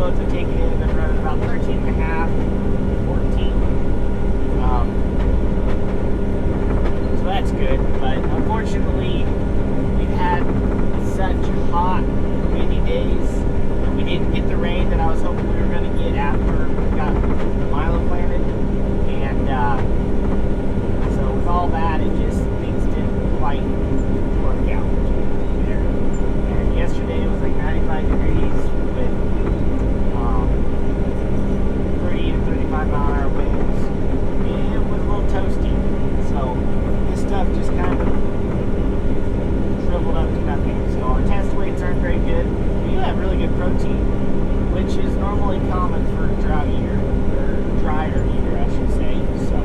loads I've taken in have been running about 13 and a half, 14. So that's good, but unfortunately, we've had such hot, windy days. We didn't get the rain that I was hoping we were going to get after we got milo planted, and so with all that, it just things didn't quite work out there. And yesterday it was like 95 degrees with 30 to 35 mile an hour winds. It was a little toasty, so this stuff just kind of shriveled up to nothing. So our test weights aren't very good. We do have really good protein, which is normally common for a drought year, or drier year, I should say. So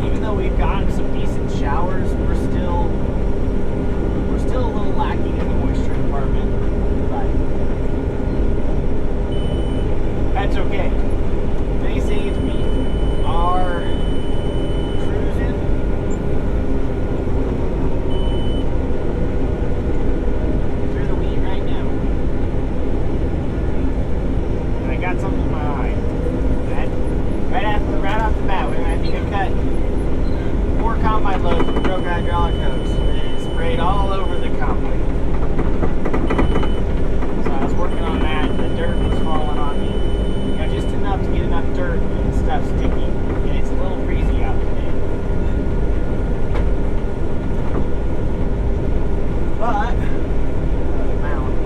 even though we've gotten some decent showers, we're still a little lacking in the moisture department, but that's okay. They say it's beef. Our cruising through the wheat right now, and I got something in my eye. Right off the bat, I think I cut 4 combine loads with broken hydraulic hose. It sprayed all over the combine. So I was working on that, and the dirt was falling on me. You know, just enough to get enough dirt and stuff sticky. And it's a little breezy out today. But the mountain.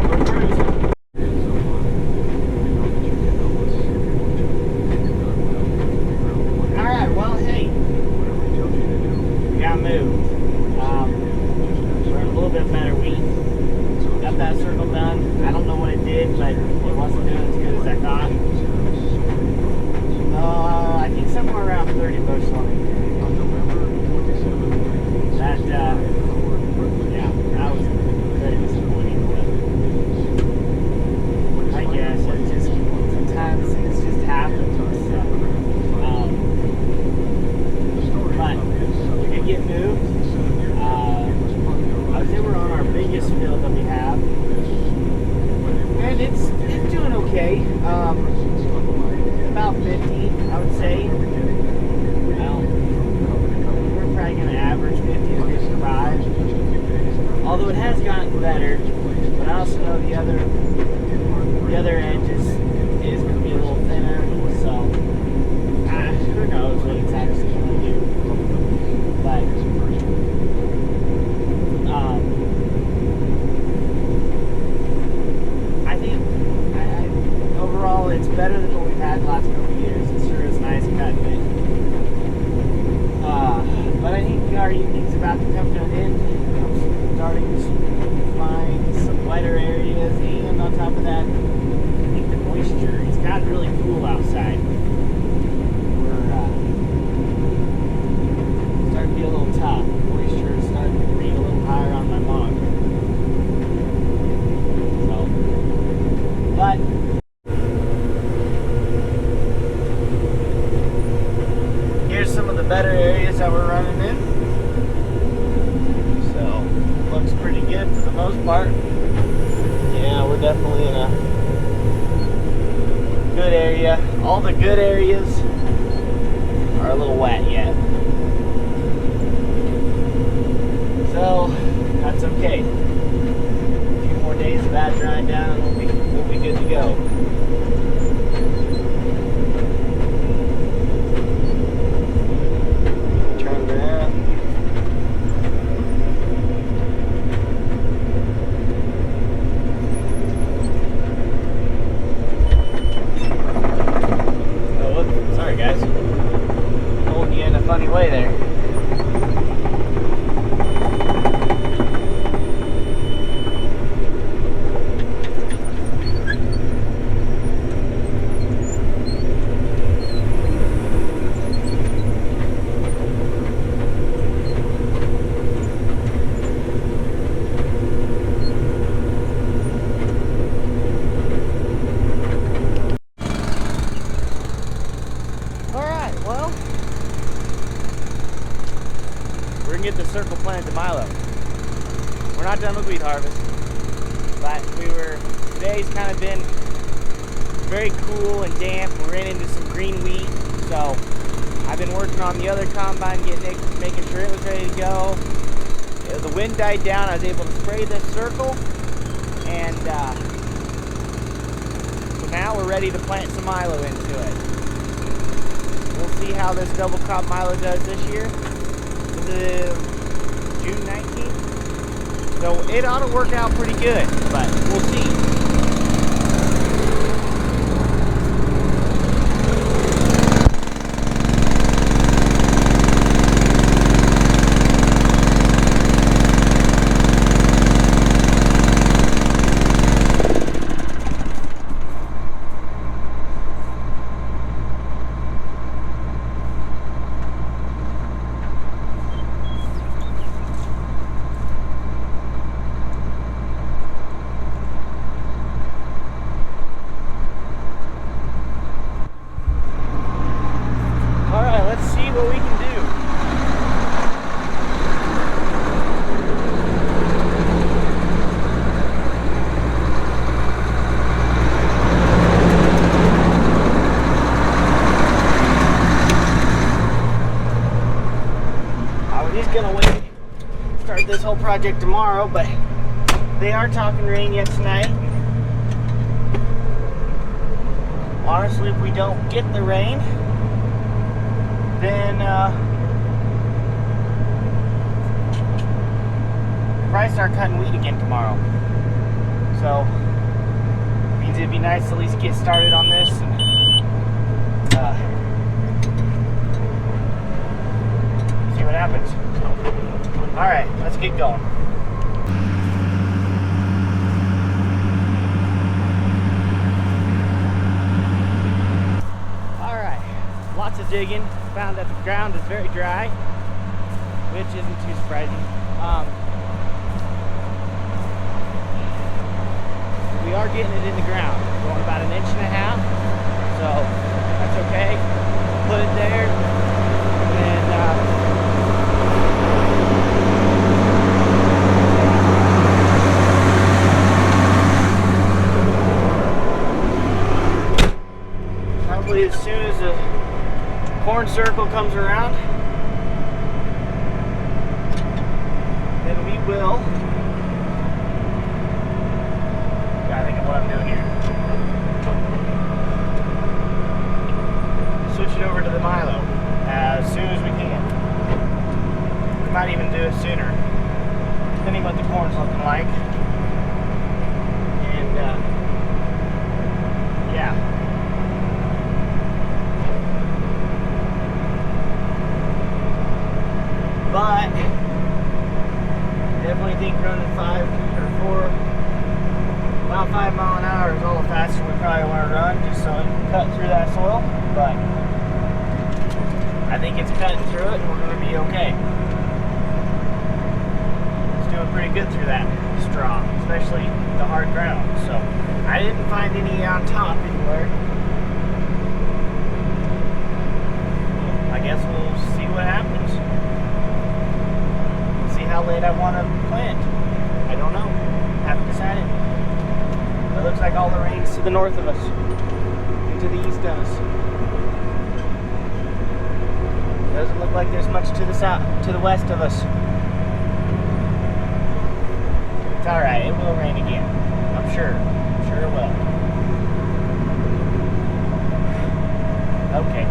We're cruising. Alright, well, hey, we got moved. We're in a little bit better wheat. Got that circle done. I don't know what it did, but it wasn't doing as good as I thought. I think somewhere around 30 bushel on it. That, yeah, that was very disappointing. But I guess it just, sometimes things just happen. So, but we did get moved. I would say we're on our biggest field that we have, and it's doing okay. About 50, I would say. Well, we're probably going to average 50 to 55. Although it has gotten better, but I also know the other edge is going to be a little thinner. So who knows what it's actually going to do. But I think overall it's better than what we've had the last couple of years. It sure is nice cutting it. But I think our evening's about to come to an end. I'm starting to find some wetter areas, and on top of that, I think the moisture, it's gotten really cool outside. We're starting to be a little tough. Moisture is starting to read a little higher on my log. So, but here's some of the better areas that we're running in. So, looks pretty good for the most part. Yeah, we're definitely in a good area. All the good areas are a little wet yet. So, that's okay. A few more days of that drying down and we'll be good to go. Turn around. Oh, whoops. Sorry guys. Holding you in a funny way there. We're gonna get the circle planted to milo. We're not done with wheat harvest. But today's kind of been very cool and damp. We ran into some green wheat, so I've been working on the other combine, making sure it was ready to go. The wind died down. I was able to spray this circle, and so now we're ready to plant some milo into it. We'll see how this double crop milo does this year. This is June 19th, so it ought to work out pretty good, but we'll see. What we can do. I was just gonna wait, start this whole project tomorrow, but they are talking rain yet tonight. Honestly, if we don't get the rain, then probably start cutting wheat again tomorrow. So means it'd be nice to at least get started on this and see what happens. All right, let's get going. All right, lots of digging. Found that the ground is very dry, which isn't too surprising. We are getting it in the ground. We're going about 1.5 inches, so that's okay. Put it there, and probably as soon as the corn circle comes around, then we will, gotta think of what I'm doing here, switch it over to the milo as soon as we can. We might even do it sooner, depending what the corn's looking like. And yeah. But definitely think running about 5 mile an hour is all the faster we probably want to run, just so it can cut through that soil. But I think it's cutting through it, and we're going to be okay. It's doing pretty good through that straw, especially the hard ground. So I didn't find any on top anywhere. I guess we'll see what happens. How late I want to plant. I don't know. Haven't decided. It looks like all the rain's to the north of us and to the east of us. Doesn't look like there's much to the south, to the west of us. It's alright, it will rain again. I'm sure. I'm sure it will. Okay.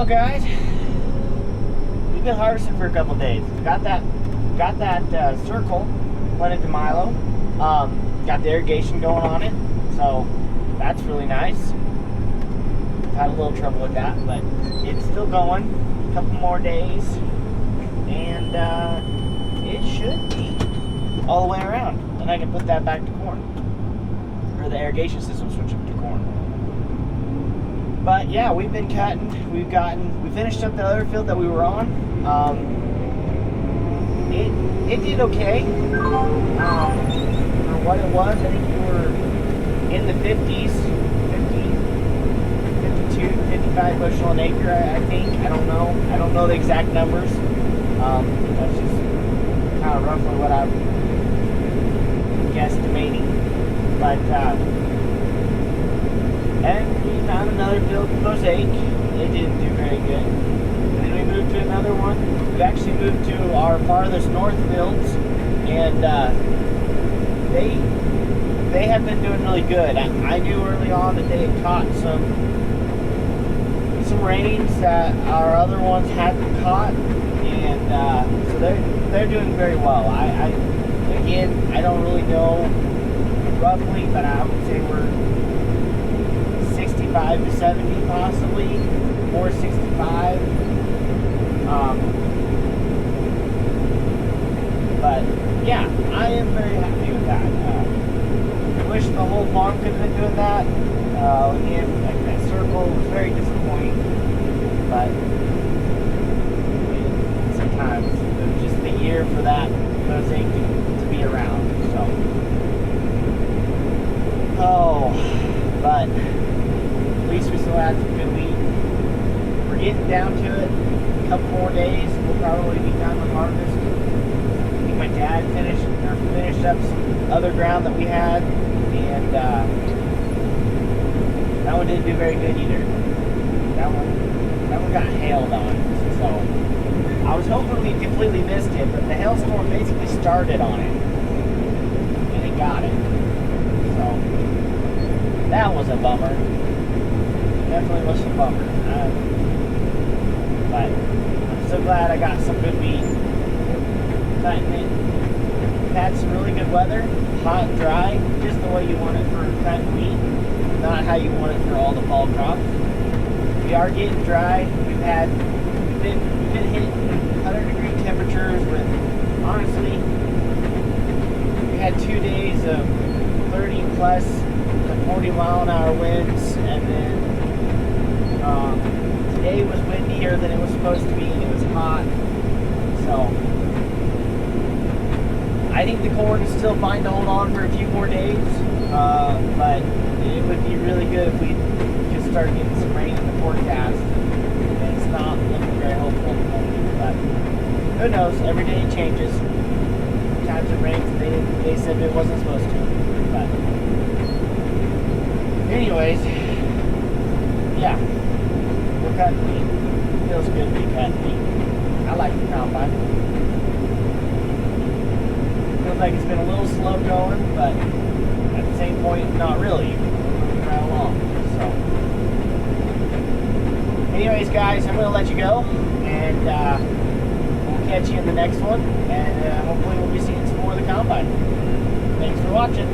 Well, guys, we've been harvesting for a couple days. Got that circle planted to milo. Got the irrigation going on it, so that's really nice. Had a little trouble with that, but it's still going. A couple more days, and it should be all the way around. Then I can put that back to corn, or the irrigation system switch up to corn. But yeah, we've been cutting. We finished up the other field that we were on. It did okay. For what it was, I think we were in the 50s, 52, 55 bushel an acre, I think. I don't know the exact numbers. That's just kind of roughly what I'm guesstimating. But, and we found another field in Mosaic. It didn't do very good. And then we moved to another one. We actually moved to our farthest north fields, and they have been doing really good. I knew early on that they had caught some rains that our other ones hadn't caught, and so they're doing very well. Again, I don't really know roughly, but I would say we're 65 to 70 possibly, or 65. But yeah, I am very happy with that. I wish the whole farm could have been doing that. Again, like that circle was very disappointing, but sometimes it's just the year for that mosaic to be around. So, but at least we still had some good wheat. We're getting down to it. A couple more days, we'll probably be done with harvest. I think my dad finished up some other ground that we had, and that one didn't do very good either. That one got hailed on. So I was hoping we completely missed it, but the hailstorm basically started on it, and it got it. So that was a bummer. Definitely was a bummer. But I'm so glad I got some good wheat. Cutting it. We've had some really good weather, hot and dry, just the way you want it for cutting wheat, not how you want it for all the fall crops. We are getting dry. We've been hitting 100-degree temperatures with, honestly, we had 2 days of 30 plus to 40-mile-an-hour winds, and then today was windier than it was supposed to be, and it was hot. So I think the corn is still fine to hold on for a few more days, but it would be really good if we could start getting some rain in the forecast. And it's not looking very hopeful at the moment, but who knows? Every day it changes. Sometimes it rains, and they said it wasn't supposed to. But anyways, yeah, we're cutting wheat. It feels good to be cutting wheat. I like the combine. Feels like it's been a little slow going, but at the same point, not really. We're moving right along. So, anyways, guys, I'm going to let you go, and we'll catch you in the next one, and hopefully we'll be seeing some more of the combine. Thanks for watching.